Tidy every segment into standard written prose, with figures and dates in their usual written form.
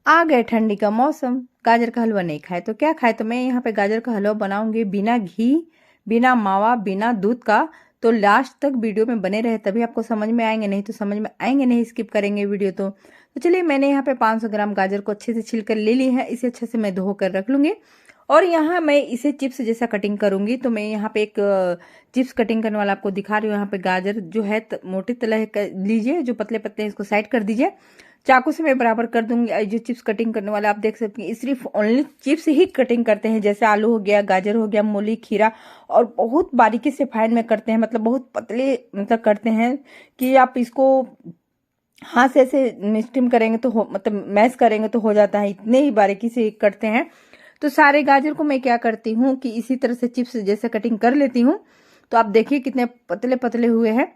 आ गए ठंडी का मौसम, गाजर का हलवा नहीं खाए तो क्या खाए। तो मैं यहाँ पे गाजर का हलवा बनाऊंगी बिना घी, बिना मावा, बिना दूध का। तो लास्ट तक वीडियो में बने रहे तभी आपको समझ में आएंगे, नहीं तो समझ में आएंगे नहीं, स्किप करेंगे वीडियो तो चलिए, मैंने यहाँ पे 500 ग्राम गाजर को अच्छे से छिल कर ले ली है। इसे अच्छे से मैं धो कर रख लूंगी और यहाँ मैं इसे चिप्स जैसा कटिंग करूंगी। तो मैं यहाँ पे एक चिप्स कटिंग करने वाला आपको दिखा रही हूँ। यहाँ पे गाजर जो है मोटे तले लीजिए, जो पतले पतले हैं इसको साइड कर दीजिए। चाकू से मैं बराबर कर दूंगी। जो चिप्स कटिंग करने वाला आप देख सकते हैं, सिर्फ ओनली चिप्स ही कटिंग करते हैं, जैसे आलू हो गया, गाजर हो गया, मूली, खीरा, और बहुत बारीकी से फाइन में करते हैं, मतलब बहुत पतले मतलब करते हैं कि आप इसको हाथ से ऐसे स्टीम करेंगे तो मतलब मैश करेंगे तो हो जाता है, इतने ही बारीकी से करते हैं। तो सारे गाजर को मैं क्या करती हूँ कि इसी तरह से चिप्स जैसे कटिंग कर लेती हूँ। तो आप देखिए कितने पतले पतले हुए हैं।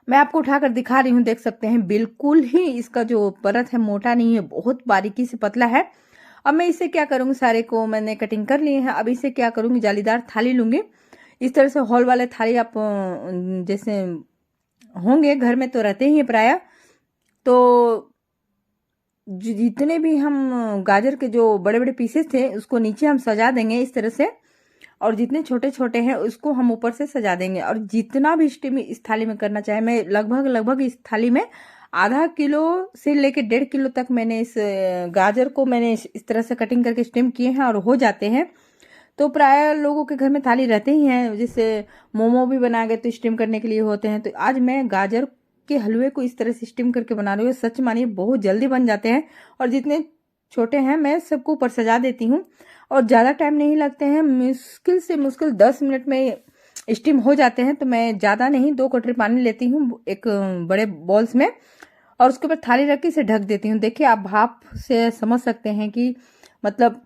मैं आपको उठाकर दिखा रही हूँ, देख सकते हैं बिल्कुल ही इसका जो परत है मोटा नहीं है, बहुत बारीकी से पतला है। अब मैं इसे क्या करूंगी, सारे को मैंने कटिंग कर लिए हैं। अब इसे क्या करूंगी, जालीदार थाली लूंगी। इस तरह से हॉल वाले थाली आप जैसे होंगे घर में तो रहते ही हैं प्राय। तो जितने भी हम गाजर के जो बड़े बड़े पीसेस थे उसको नीचे हम सजा देंगे इस तरह से, और जितने छोटे छोटे हैं उसको हम ऊपर से सजा देंगे। और जितना भी स्टीम इस थाली में करना चाहे, मैं लगभग लगभग इस थाली में आधा किलो से लेके 1.5 किलो तक मैंने इस गाजर को मैंने इस तरह से कटिंग करके स्टीम किए हैं और हो जाते हैं। तो प्राय लोगों के घर में थाली रहते ही हैं, जैसे मोमो भी बना गए तो स्टीम करने के लिए होते हैं। तो आज मैं गाजर के हलवे को इस तरह से स्टीम करके बना रही हूँ। सच मानिए बहुत जल्दी बन जाते हैं, और जितने छोटे हैं मैं सबको ऊपर सजा देती हूँ और ज़्यादा टाइम नहीं लगते हैं। मुश्किल से मुश्किल 10 मिनट में स्टीम हो जाते हैं। तो मैं ज़्यादा नहीं, 2 कटोरी पानी लेती हूँ एक बड़े बॉल्स में, और उसके ऊपर थाली रख के इसे ढक देती हूँ। देखिए आप भाप से समझ सकते हैं कि मतलब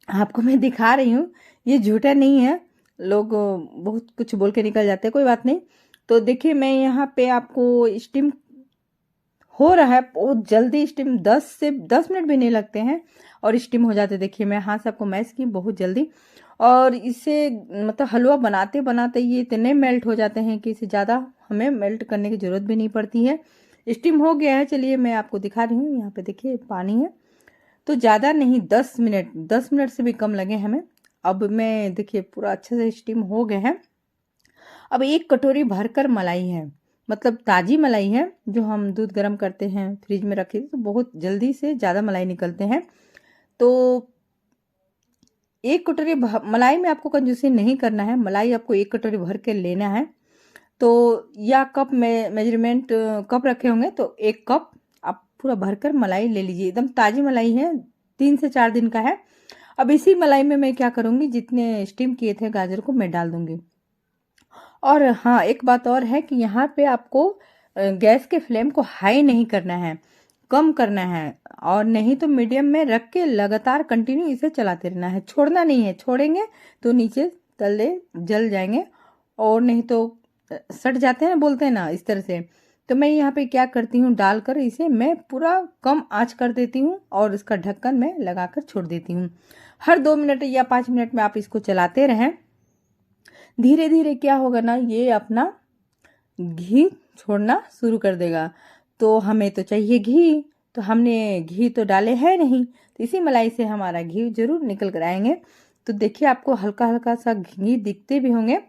आपको मैं दिखा रही हूँ, ये झूठा नहीं है। लोग बहुत कुछ बोल के निकल जाते हैं, कोई बात नहीं। तो देखिए मैं यहाँ पे आपको स्टीम हो रहा है बहुत जल्दी, स्टीम 10 मिनट भी नहीं लगते हैं और स्टीम हो जाते। देखिए मैं हाथ से आपको मैश की बहुत जल्दी, और इसे मतलब हलवा बनाते बनाते ये इतने मेल्ट हो जाते हैं कि इसे ज़्यादा हमें मेल्ट करने की ज़रूरत भी नहीं पड़ती है। स्टीम हो गया है, चलिए मैं आपको दिखा रही हूँ। यहाँ पे देखिए पानी है, तो ज़्यादा नहीं, 10 मिनट से भी कम लगे हमें। अब मैं देखिए पूरा अच्छे से स्टीम हो गए हैं। अब 1 कटोरी भरकर मलाई है, मतलब ताज़ी मलाई है, जो हम दूध गर्म करते हैं फ्रिज में रखे तो बहुत जल्दी से ज़्यादा मलाई निकलते हैं। तो 1 कटोरी मलाई में आपको कंजूसी नहीं करना है, मलाई आपको 1 कटोरी भर के लेना है। तो या कप में मेजरमेंट कप रखे होंगे तो 1 कप आप पूरा भरकर मलाई ले लीजिए। एकदम ताज़ी मलाई है, 3 से 4 दिन का है। अब इसी मलाई में मैं क्या करूँगी, जितने स्टीम किए थे गाजर को मैं डाल दूंगी। और हाँ, एक बात और है कि यहाँ पे आपको गैस के फ्लेम को हाई नहीं करना है, कम करना है, और नहीं तो मीडियम में रख के लगातार कंटिन्यू इसे चलाते रहना है, छोड़ना नहीं है। छोड़ेंगे तो नीचे तले जल जाएंगे, और नहीं तो सट जाते हैं बोलते हैं ना, इस तरह से। तो मैं यहाँ पे क्या करती हूँ, डालकर इसे मैं पूरा कम आंच कर देती हूँ और इसका ढक्कन मैं लगाकर छोड़ देती हूँ। हर 2 मिनट या 5 मिनट में आप इसको चलाते रहें। धीरे धीरे क्या होगा ना, ये अपना घी छोड़ना शुरू कर देगा। तो हमें तो चाहिए घी, तो हमने घी तो डाले है नहीं, तो इसी मलाई से हमारा घी जरूर निकल कर आएंगे। तो देखिए आपको हल्का हल्का सा घी दिखते भी होंगे,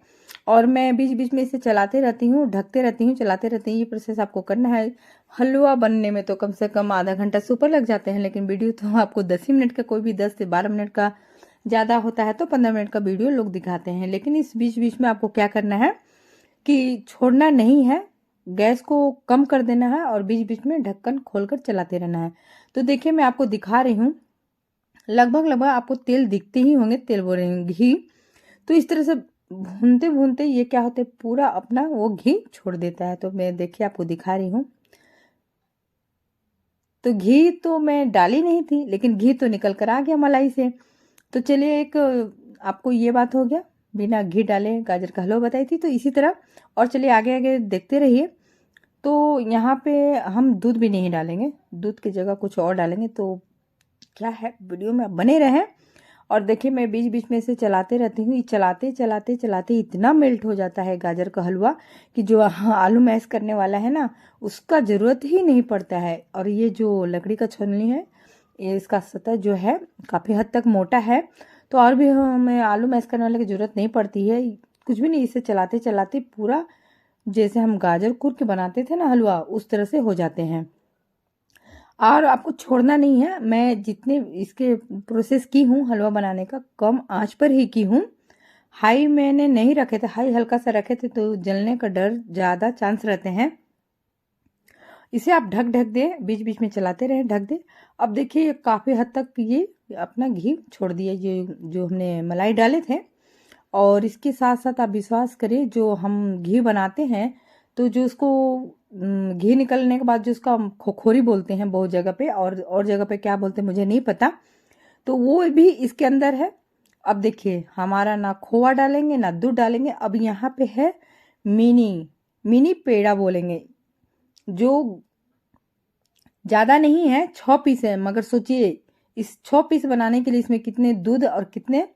और मैं बीच बीच में इसे चलाते रहती हूँ, ढकते रहती हूँ, चलाते रहती हूँ। ये प्रोसेस आपको करना है। हलवा बनने में तो कम से कम आधा घंटा से ऊपर लग जाते हैं, लेकिन वीडियो तो आपको 10 ही मिनट का, कोई भी 10 से 12 मिनट का, ज़्यादा होता है तो 15 मिनट का वीडियो लोग दिखाते हैं। लेकिन इस बीच बीच में आपको क्या करना है कि छोड़ना नहीं है, गैस को कम कर देना है और बीच बीच में ढक्कन खोलकर चलाते रहना है। तो देखिए मैं आपको दिखा रही हूँ, लगभग लगभग आपको तेल दिखते ही होंगे, तेल बोल रही हूँ, घी। तो इस तरह से भूनते भूनते ये क्या होता है, पूरा अपना वो घी छोड़ देता है। तो मैं देखिए आपको दिखा रही हूँ। तो घी तो मैं डाली नहीं थी, लेकिन घी तो निकल कर आ गया मलाई से। तो चलिए, एक आपको ये बात हो गया, बिना घी डाले गाजर का हलवा बताई थी। तो इसी तरह और चलिए आगे आगे देखते रहिए। तो यहाँ पे हम दूध भी नहीं डालेंगे, दूध की जगह कुछ और डालेंगे। तो क्या है, वीडियो में आप बने रहें और देखिए मैं बीच बीच में इसे चलाते रहती हूँ। चलाते चलाते चलाते इतना मेल्ट हो जाता है गाजर का हलवा कि जो आलू मैश करने वाला है ना, उसका ज़रूरत ही नहीं पड़ता है। और ये जो लकड़ी का छलनी है, ये इसका सतह जो है काफ़ी हद तक मोटा है, तो और भी हमें आलू मैश करने वाले की ज़रूरत नहीं पड़ती है। कुछ भी नहीं, इसे चलाते चलाते पूरा जैसे हम गाजर कूर के बनाते थे ना हलवा, उस तरह से हो जाते हैं। और आपको छोड़ना नहीं है। मैं जितने इसके प्रोसेस की हूँ हलवा बनाने का, कम आंच पर ही की हूँ। हाई मैंने नहीं रखे थे, हाई हल्का सा रखे थे तो जलने का डर ज़्यादा चांस रहते हैं। इसे आप ढक ढक दे, बीच बीच में चलाते रहे, ढक दे। अब देखिए काफ़ी हद तक ये अपना घी छोड़ दिया, ये जो हमने मलाई डाले थे। और इसके साथ साथ आप विश्वास करिए, जो हम घी बनाते हैं तो जो उसको घी निकलने के बाद जो उसका खोखोरी बोलते हैं बहुत जगह पे, और जगह पे क्या बोलते हैं मुझे नहीं पता, तो वो भी इसके अंदर है। अब देखिए हमारा ना खोआ डालेंगे ना दूध डालेंगे। अब यहाँ पे है मिनी मिनी पेड़ा बोलेंगे, जो ज़्यादा नहीं है, 6 पीस है। मगर सोचिए इस 6 पीस बनाने के लिए इसमें कितने दूध और कितने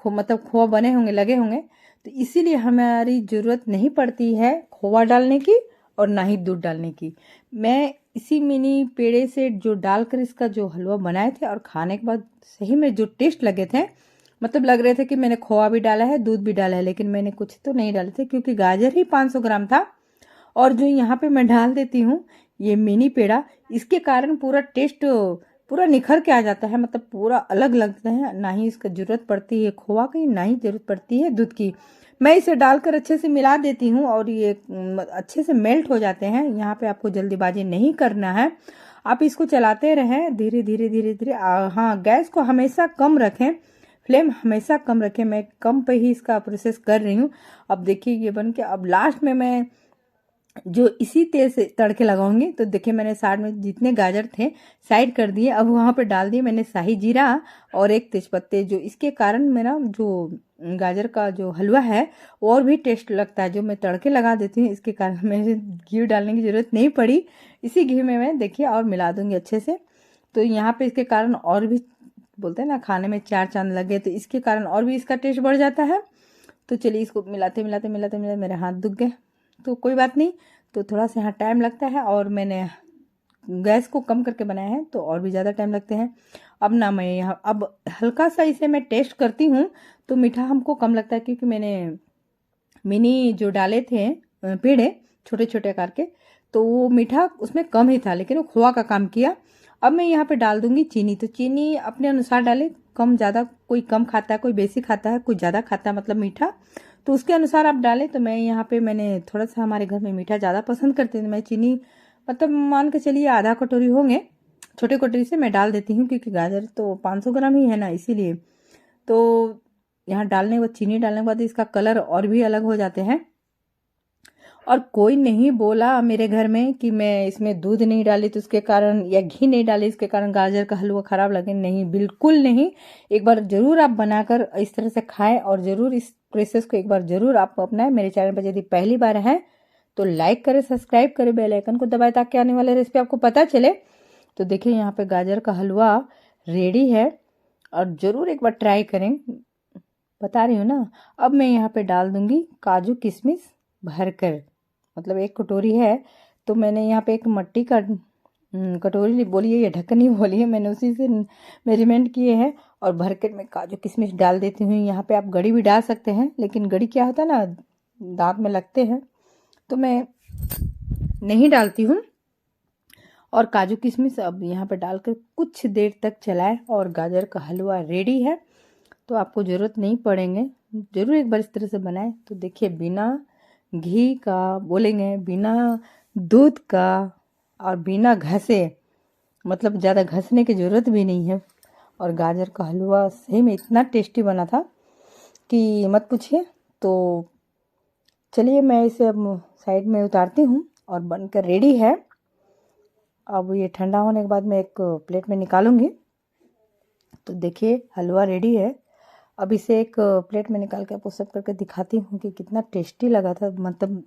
मतलब खोआ बने होंगे, लगे होंगे। तो इसीलिए हमारी ज़रूरत नहीं पड़ती है खोआ डालने की और ना ही दूध डालने की। मैं इसी मिनी पेड़े से जो डालकर इसका जो हलवा बनाए थे, और खाने के बाद सही में जो टेस्ट लगे थे, मतलब लग रहे थे कि मैंने खोआ भी डाला है, दूध भी डाला है, लेकिन मैंने कुछ तो नहीं डाले थे क्योंकि गाजर ही 500 ग्राम था। और जो यहाँ पे मैं डाल देती हूँ ये मिनी पेड़ा, इसके कारण पूरा टेस्ट पूरा निखर के आ जाता है, मतलब पूरा अलग लगता है। ना ही इसका जरूरत पड़ती है खोआ की, ना ही जरूरत पड़ती है दूध की। मैं इसे डालकर अच्छे से मिला देती हूँ और ये अच्छे से मेल्ट हो जाते हैं। यहाँ पे आपको जल्दीबाजी नहीं करना है, आप इसको चलाते रहें धीरे धीरे धीरे धीरे। हाँ, गैस को हमेशा कम रखें, फ्लेम हमेशा कम रखें। मैं कम पे ही इसका प्रोसेस कर रही हूँ। अब देखिए ये बन के, अब लास्ट में मैं जो इसी तेल से तड़के लगाऊंगी। तो देखिए मैंने साइड में जितने गाजर थे साइड कर दिए, अब वहाँ पे डाल दिए मैंने शाही जीरा और एक तेजपत्ते। जो इसके कारण मेरा जो गाजर का जो हलवा है और भी टेस्ट लगता है। जो मैं तड़के लगा देती हूँ, इसके कारण मुझे घी डालने की ज़रूरत नहीं पड़ी। इसी घी में मैं देखिए और मिला दूंगी अच्छे से। तो यहाँ पे इसके कारण और भी बोलते हैं ना, खाने में 4 चांद लगे, तो इसके कारण और भी इसका टेस्ट बढ़ जाता है। तो चलिए इसको मिलाते मिलाते मिलाते मिलाते मेरे हाथ दुख गए, तो कोई बात नहीं। तो थोड़ा सा यहाँ टाइम लगता है, और मैंने गैस को कम करके बनाया है तो और भी ज़्यादा टाइम लगते हैं। अब ना मैं यहाँ अब हल्का सा इसे मैं टेस्ट करती हूँ, तो मीठा हमको कम लगता है क्योंकि मैंने मिनी जो डाले थे पेड़े छोटे छोटे आकार के, तो वो मीठा उसमें कम ही था, लेकिन वो खोआ का काम किया। अब मैं यहाँ पे डाल दूंगी चीनी। तो चीनी अपने अनुसार डाले, कम ज़्यादा, कोई कम खाता है कोई बेसी खाता है, कोई ज़्यादा खाता है मतलब मीठा, तो उसके अनुसार आप डालें। तो मैं यहाँ पे मैंने थोड़ा सा, हमारे घर में मीठा ज़्यादा पसंद करते हैं, मैं चीनी मतलब मान के चलिए आधा कटोरी होंगे, छोटे कटोरी से मैं डाल देती हूँ क्योंकि गाजर तो 500 ग्राम ही है ना, इसीलिए। तो यहाँ डालने के बाद, चीनी डालने के बाद इसका कलर और भी अलग हो जाते हैं। और कोई नहीं बोला मेरे घर में कि मैं इसमें दूध नहीं डाली तो उसके कारण, या घी नहीं डाली इसके कारण गाजर का हलवा खराब लगे। नहीं, बिल्कुल नहीं। एक बार जरूर आप बनाकर इस तरह से खाएं, और जरूर इस प्रोसेस को एक बार जरूर आप अपनाएं। मेरे चैनल पर यदि पहली बार है तो लाइक करें, सब्सक्राइब करें, बेल आइकन को दबाएं ताकि आने वाले रेसिपी आपको पता चले। तो देखिए यहाँ पे गाजर का हलवा रेडी है, और जरूर एक बार ट्राई करें, बता रही हूँ ना। अब मैं यहाँ पे डाल दूंगी काजू किशमिश भर कर, मतलब 1 कटोरी है तो मैंने यहाँ पे एक मट्टी का कटोरी बोलिए या ढक्कनी बोलिए, मैंने उसी से मेजरमेंट किए हैं। और भर कर मैं काजू किशमिश डाल देती हूँ। यहाँ पे आप गड़ी भी डाल सकते हैं, लेकिन गड़ी क्या होता है ना, दांत में लगते हैं, तो मैं नहीं डालती हूँ। और काजू किशमिश अब यहाँ पे डालकर कुछ देर तक चलाएं, और गाजर का हलवा रेडी है। तो आपको ज़रूरत नहीं पड़ेंगे, ज़रूर एक बार इस तरह से बनाएं। तो देखिए बिना घी का बोलेंगे, बिना दूध का, और बिना घसे, मतलब ज़्यादा घसने की ज़रूरत भी नहीं है। और गाजर का हलवा सही में इतना टेस्टी बना था कि मत पूछिए। तो चलिए मैं इसे अब साइड में उतारती हूँ, और बनकर रेडी है। अब ये ठंडा होने के बाद मैं एक प्लेट में निकालूंगी। तो देखिए हलवा रेडी है। अब इसे एक प्लेट में निकाल के आपको सर्व करके दिखाती हूँ कि कितना टेस्टी लगा था। मतलब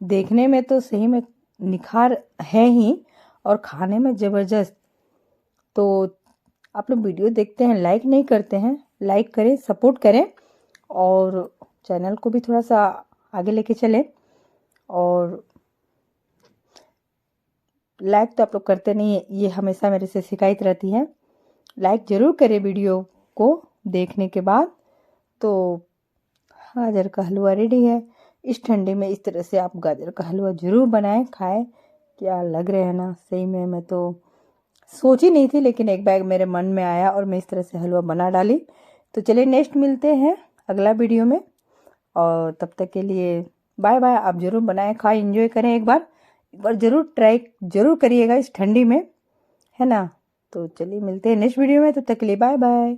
देखने में तो सही में निखार है ही, और खाने में ज़बरदस्त। तो आप लोग वीडियो देखते हैं, लाइक नहीं करते हैं। लाइक करें, सपोर्ट करें और चैनल को भी थोड़ा सा आगे लेके चलें। और लाइक तो आप लोग करते नहीं है, ये हमेशा मेरे से शिकायत रहती है। लाइक ज़रूर करें वीडियो को देखने के बाद। तो गाजर का हलवा रेडी है। इस ठंडे में इस तरह से आप गाजर का हलवा ज़रूर बनाएं, खाएं। क्या लग रहे हैं ना, सही में मैं तो सोची नहीं थी, लेकिन एक बार मेरे मन में आया और मैं इस तरह से हलवा बना डाली। तो चलिए नेक्स्ट मिलते हैं अगला वीडियो में, और तब तक के लिए बाय बाय। आप ज़रूर बनाएं, खाएं, एंजॉय करें। एक बार ज़रूर ट्राई ज़रूर करिएगा इस ठंडी में, है ना। तो चलिए मिलते हैं नेक्स्ट वीडियो में, तब तक के लिए बाय बाय।